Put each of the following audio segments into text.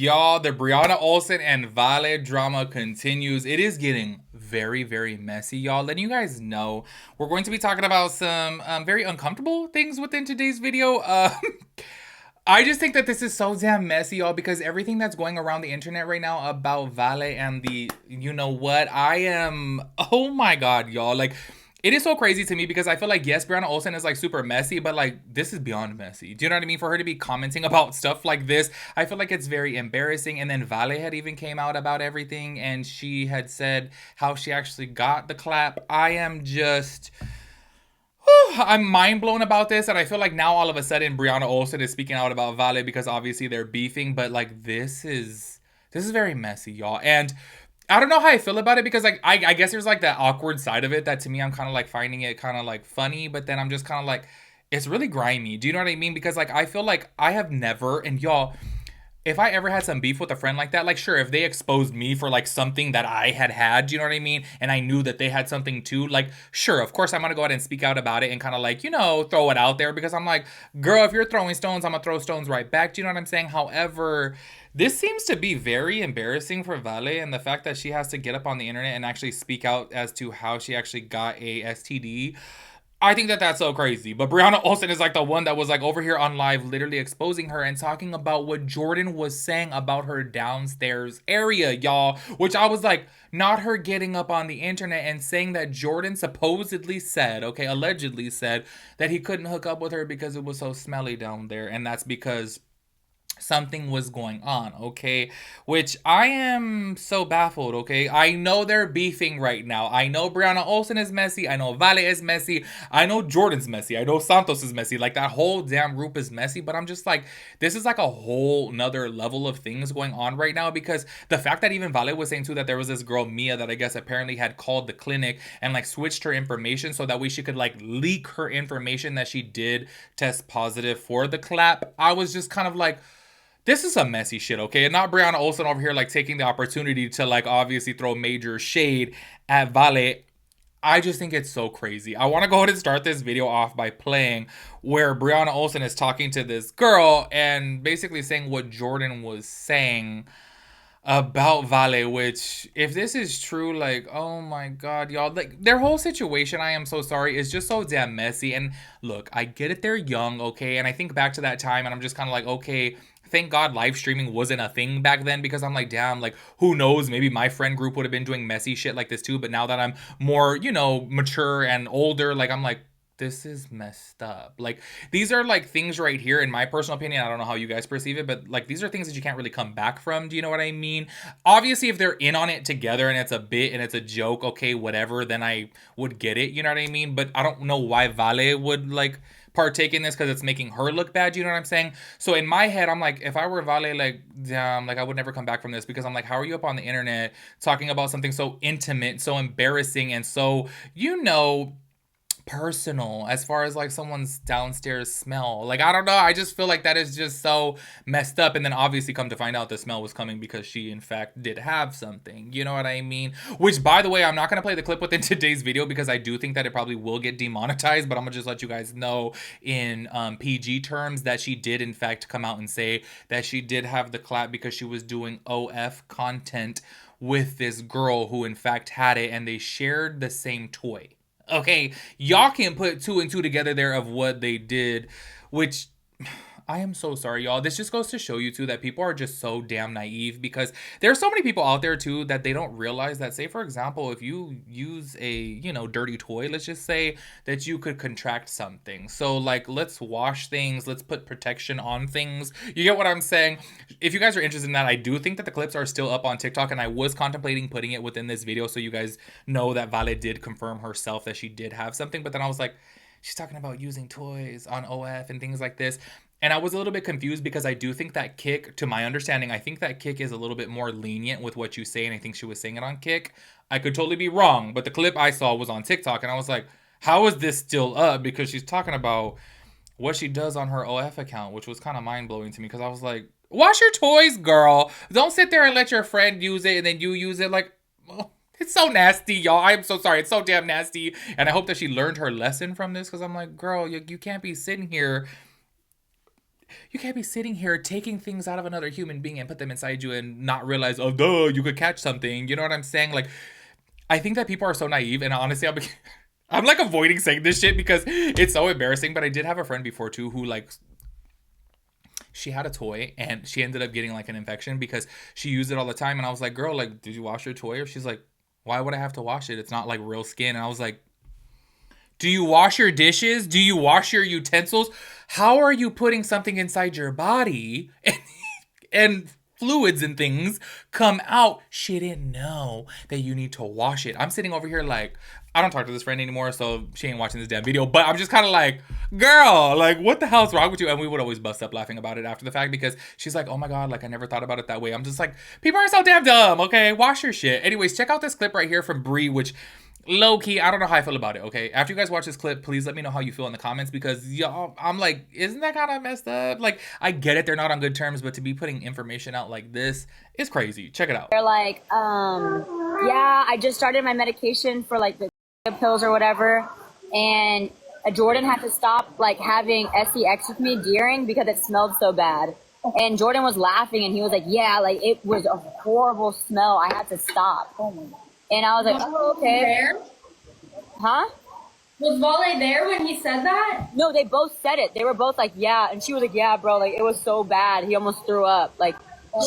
Y'all, the Brianna Olsen and Vale drama continues. It is getting very, very messy, y'all. Letting you guys know, we're going to be talking about some very uncomfortable things within today's video. I just think that this is so damn messy, y'all, because everything that's going around the internet right now about Vale and the, you know what, oh my God, y'all. Like, it is so crazy to me because I feel like, yes, Brianna Olsen is like super messy, but like, this is beyond messy. Do you know what I mean? For her to be commenting about stuff like this, I feel like it's very embarrassing. And then Vale had even came out about everything and she had said how she actually got the clap. I'm mind blown about this, and I feel like now all of a sudden Brianna Olsen is speaking out about Vale because obviously they're beefing, but like this is very messy, y'all. And I don't know how I feel about it because like I guess there's like that awkward side of it that to me I'm kind of like finding it kind of like funny, but then I'm just kind of like it's really grimy. Do you know what I mean? Because like I feel like I have never, and y'all, if I ever had some beef with a friend like that, like sure, if they exposed me for like something that I had, do you know what I mean? And I knew that they had something too, like sure, of course I'm gonna go ahead and speak out about it and kind of like, throw it out there because I'm like, girl, if you're throwing stones, I'm gonna throw stones right back. Do you know what I'm saying? However, this seems to be very embarrassing for Vale, and the fact that she has to get up on the internet and actually speak out as to how she actually got a STD. I think that that's so crazy. But Brianna Olsen is like the one that was like over here on live, literally exposing her and talking about what Jordan was saying about her downstairs area, y'all. Which I was like, not her getting up on the internet and saying that Jordan supposedly said, okay, allegedly said, that he couldn't hook up with her because it was so smelly down there. And that's because something was going on, okay? Which I am so baffled, okay? I know they're beefing right now. I know Brianna Olsen is messy. I know Vale is messy. I know Jordan's messy. I know Santos is messy. Like, that whole damn group is messy. But I'm just like, this is like a whole nother level of things going on right now because the fact that even Vale was saying too that there was this girl, Mia, that I guess apparently had called the clinic and like switched her information so that way she could like leak her information that she did test positive for the clap. I was just kind of like, this is some messy shit, okay? And not Brianna Olsen over here like taking the opportunity to like obviously throw major shade at Vale. I just think it's so crazy. I want to go ahead and start this video off by playing where Brianna Olsen is talking to this girl and basically saying what Jordan was saying about Vale, which if this is true, like, oh my God, y'all, like their whole situation, I am so sorry, is just so damn messy. And look, I get it, they're young, okay? And I think back to that time and I'm just kind of like, okay, thank God live streaming wasn't a thing back then because I'm like, damn, like who knows? Maybe my friend group would have been doing messy shit like this too. But now that I'm more, mature and older, like I'm like, this is messed up. Like these are like things right here, in my personal opinion. I don't know how you guys perceive it, but like these are things that you can't really come back from. Do you know what I mean? Obviously, if they're in on it together and it's a bit and it's a joke, okay, whatever, then I would get it. You know what I mean? But I don't know why Vale would like partake in this because it's making her look bad. You know what I'm saying? So in my head, I'm like, if I were Vale, like, damn, like I would never come back from this because I'm like, how are you up on the internet talking about something so intimate, so embarrassing, and so, personal as far as like someone's downstairs smell? Like, I don't know, I just feel like that is just so messed up. And then obviously come to find out the smell was coming because she in fact did have something, you know what I mean? Which, by the way, I'm not going to play the clip within today's video because I do think that it probably will get demonetized, but I'm gonna just let you guys know in PG terms that she did in fact come out and say that she did have the clap because she was doing OF content with this girl who in fact had it and they shared the same toy. Okay, y'all can put two and two together there of what they did, which I am so sorry, y'all. This just goes to show you too that people are just so damn naive because there are so many people out there too that they don't realize that, say for example, if you use a, dirty toy, let's just say that you could contract something. So like, let's wash things, let's put protection on things. You get what I'm saying? If you guys are interested in that, I do think that the clips are still up on TikTok and I was contemplating putting it within this video so you guys know that Vale did confirm herself that she did have something, but then I was like, she's talking about using toys on OF and things like this. And I was a little bit confused because I do think that Kick, to my understanding, I think that Kick is a little bit more lenient with what you say, and I think she was saying it on Kick. I could totally be wrong, but the clip I saw was on TikTok, and I was like, how is this still up? Because she's talking about what she does on her OF account, which was kind of mind-blowing to me because I was like, wash your toys, girl. Don't sit there and let your friend use it and then you use it. Like, oh, it's so nasty, y'all. I'm so sorry. It's so damn nasty. And I hope that she learned her lesson from this because I'm like, girl, you can't be sitting here you can't be sitting here taking things out of another human being and put them inside you and not realize, oh, duh, you could catch something. You know what I'm saying? Like, I think that people are so naive, and honestly, I'm like avoiding saying this shit because it's so embarrassing. But I did have a friend before too who like she had a toy and she ended up getting like an infection because she used it all the time. And I was like, girl, like, did you wash your toy? Or she's like, why would I have to wash it? It's not like real skin. And I was like, do you wash your dishes? Do you wash your utensils? How are you putting something inside your body and fluids and things come out? She didn't know that you need to wash it. I'm sitting over here like, I don't talk to this friend anymore, so she ain't watching this damn video. But I'm just kind of like, girl, like, what the hell's wrong with you? And we would always bust up laughing about it after the fact because she's like, oh my God, like, I never thought about it that way. I'm just like, people are so damn dumb, okay? Wash your shit. Anyways, check out this clip right here from Bree, which low-key, I don't know how I feel about it, okay? After you guys watch this clip, please let me know how you feel in the comments because, y'all, I'm like, isn't that kind of messed up? Like, I get it, they're not on good terms, but to be putting information out like this is crazy. Check it out. They're like, yeah, I just started my medication for, like, the pills or whatever, and Jordan had to stop, like, having SEX with me during because it smelled so bad. And Jordan was laughing, and he was like, yeah, like, it was a horrible smell. I had to stop. And I was like, oh, okay. There? Huh? Was Vale there when he said that? No, they both said it. They were both like, yeah. And she was like, yeah, bro, like, it was so bad. He almost threw up. Like,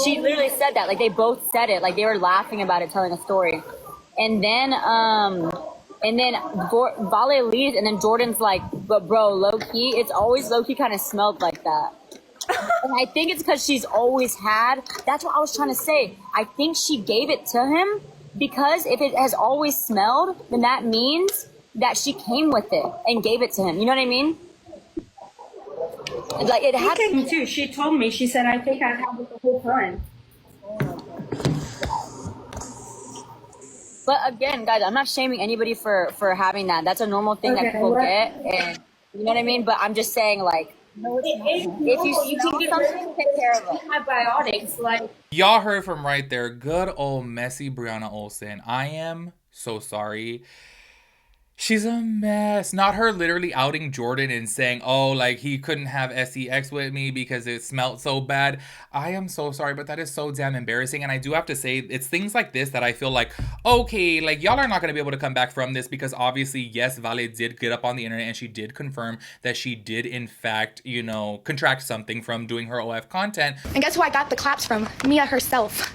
she literally said that. Like, they both said it. Like, they were laughing about it, telling a story. And then Vale leaves, and then Jordan's like, but bro, low-key, it's always low-key kind of smelled like that. And I think it's because she's always had, that's what I was trying to say. I think she gave it to him because if it has always smelled, then that means that she came with it and gave it to him. You know what I mean? Like, it had to too. She told me, she said, I think I've had it the whole time. But again, guys, I'm not shaming anybody for having that. That's a normal thing that people get. And you know what I mean? But I'm just saying, like, if you smell something, take care of it. Antibiotics, like. Y'all heard from right there. Good old messy Brianna Olsen. I am so sorry. She's a mess. Not her literally outing Jordan and saying, oh, like, he couldn't have SEX with me because it smelled so bad. I am so sorry, but that is so damn embarrassing. And I do have to say, it's things like this that I feel like, okay, like, y'all are not going to be able to come back from this because obviously, yes, Vale did get up on the internet and she did confirm that she did, in fact, you know, contract something from doing her OF content. And guess who I got the claps from? Mia herself.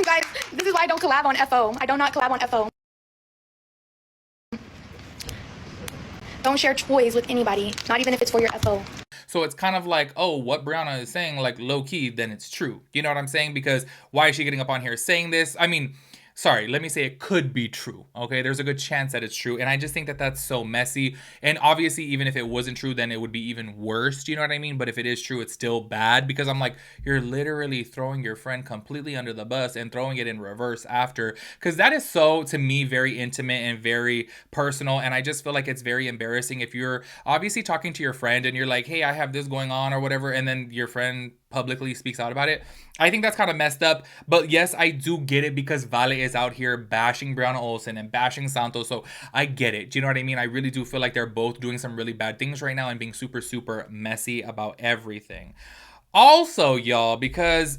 Guys, this is why I don't collab on FO. I do not collab on FO. Don't share toys with anybody, not even if it's for your FO. So it's kind of like, oh, what Brianna is saying, like, low-key, then it's true. You know what I'm saying? Because why is she getting up on here saying this? I mean, sorry, let me say it could be true, okay? There's a good chance that it's true, and I just think that that's so messy. And obviously, even if it wasn't true, then it would be even worse, do you know what I mean? But if it is true, it's still bad, because I'm like, you're literally throwing your friend completely under the bus and throwing it in reverse after, because that is so, to me, very intimate and very personal, and I just feel like it's very embarrassing if you're obviously talking to your friend and you're like, hey, I have this going on or whatever, and then your friend publicly speaks out about it. I think that's kind of messed up. But yes, I do get it because Vale is out here bashing Brianna Olsen and bashing Santos. So I get it. Do you know what I mean? I really do feel like they're both doing some really bad things right now and being super, super messy about everything. Also, y'all, because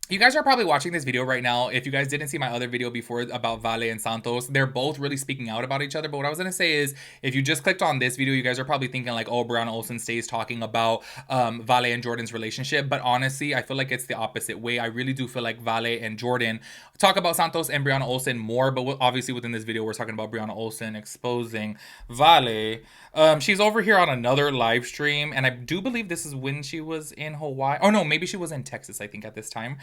you guys are probably watching this video right now. If you guys didn't see my other video before about Vale and Santos, they're both really speaking out about each other. But what I was going to say is, if you just clicked on this video, you guys are probably thinking like, oh, Brianna Olsen stays talking about Vale and Jordan's relationship. But honestly, I feel like it's the opposite way. I really do feel like Vale and Jordan talk about Santos and Brianna Olsen more. But obviously within this video, we're talking about Brianna Olsen exposing Vale. She's over here on another live stream. And I do believe this is when she was in Hawaii. Oh, no, maybe she was in Texas, I think, at this time.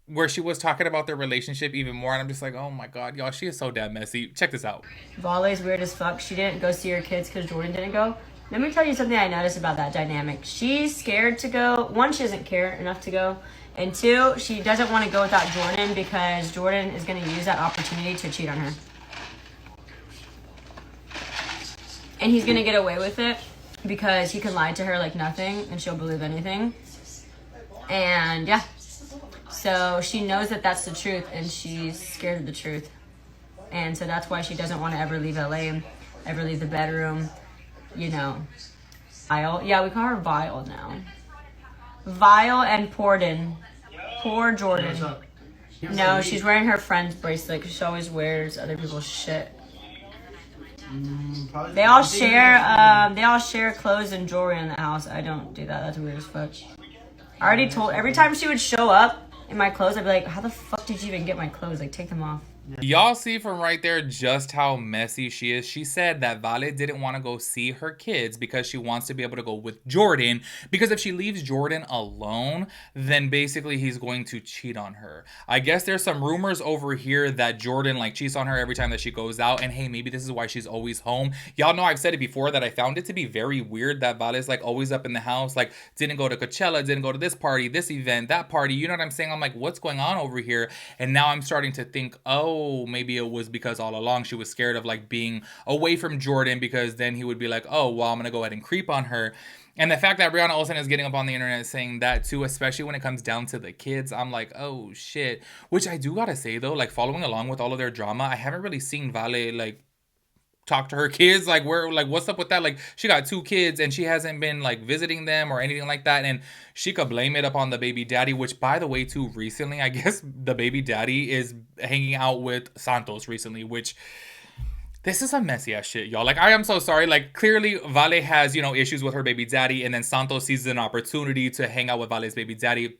Where she was talking about their relationship even more, and I'm just like, oh my god, y'all, she is so damn messy. Check this out. Vale's weird as fuck. She didn't go see her kids because Jordan didn't go. Let me tell you something I noticed about that dynamic. She's scared to go. One, she doesn't care enough to go. And two, she doesn't want to go without Jordan because Jordan is going to use that opportunity to cheat on her. And he's going to get away with it because he can lie to her like nothing and she'll believe anything. And yeah. So she knows that that's the truth and she's scared of the truth. And so that's why she doesn't want to ever leave LA, ever leave the bedroom, you know. Vile. Yeah, we call her Vile now. Vile and Porden. Poor Jordan. No, she's wearing her friend's bracelet because she always wears other people's shit. They all share clothes and jewelry in the house. I don't do that. That's weird as fuck. I already told, every time she would show up in my clothes, I'd be like, how the fuck did you even get my clothes? Like, take them off. Y'all see from right there just how messy she is. She said that Vale didn't want to go see her kids because she wants to be able to go with Jordan, because if she leaves Jordan alone, then basically he's going to cheat on her. I guess there's some rumors over here that Jordan like cheats on her every time that she goes out, and hey, maybe this is why she's always home. Y'all know I've said it before that I found it to be very weird that Vale's like always up in the house, like didn't go to Coachella, didn't go to this party, this event, that party, you know what I'm saying? I'm like, what's going on over here? And now I'm starting to think, oh, maybe it was because all along she was scared of like being away from Jordan, because then he would be like, oh, well, I'm gonna go ahead and creep on her. And the fact that Brianna Olsen is getting up on the internet saying that too, especially when it comes down to the kids, I'm like, oh shit. Which I do gotta say though, like following along with all of their drama, I haven't really seen Vale like talk to her kids, like where, like what's up with that? Like she got 2 kids and she hasn't been like visiting them or anything like that, and she could blame it upon the baby daddy, which by the way too, recently I guess the baby daddy is hanging out with Santos recently, which this is some messy ass shit, y'all. Like, I am so sorry. Like, clearly Vale has, you know, issues with her baby daddy, and then Santos sees an opportunity to hang out with Vale's baby daddy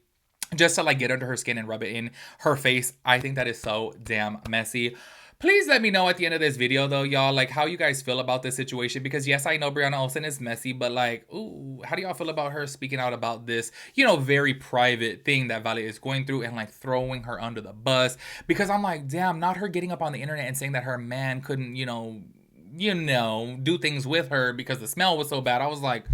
just to like get under her skin and rub it in her face. I think that is so damn messy. Please let me know at the end of this video though, y'all, like how you guys feel about this situation, because yes, I know Brianna Olsen is messy, but like, ooh, how do y'all feel about her speaking out about this, you know, very private thing that Vale is going through, and like throwing her under the bus? Because I'm like, damn, not her getting up on the internet and saying that her man couldn't, you know, do things with her because the smell was so bad. I was like,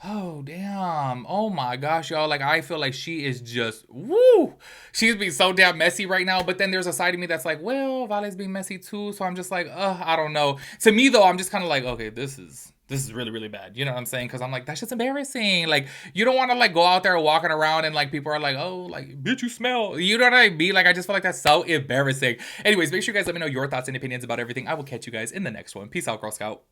oh, damn. Oh, my gosh, y'all. Like, I feel like she is just, woo. She's being so damn messy right now. But then there's a side of me that's like, well, Vale's being messy too. So I'm just like, I don't know. To me, though, I'm just kind of like, okay, this is really, really bad. You know what I'm saying? Because I'm like, that's just embarrassing. Like, you don't want to, like, go out there walking around and, like, people are like, oh, like, bitch, you smell. You know what I mean? Like, I just feel like that's so embarrassing. Anyways, make sure you guys let me know your thoughts and opinions about everything. I will catch you guys in the next one. Peace out, Girl Scout.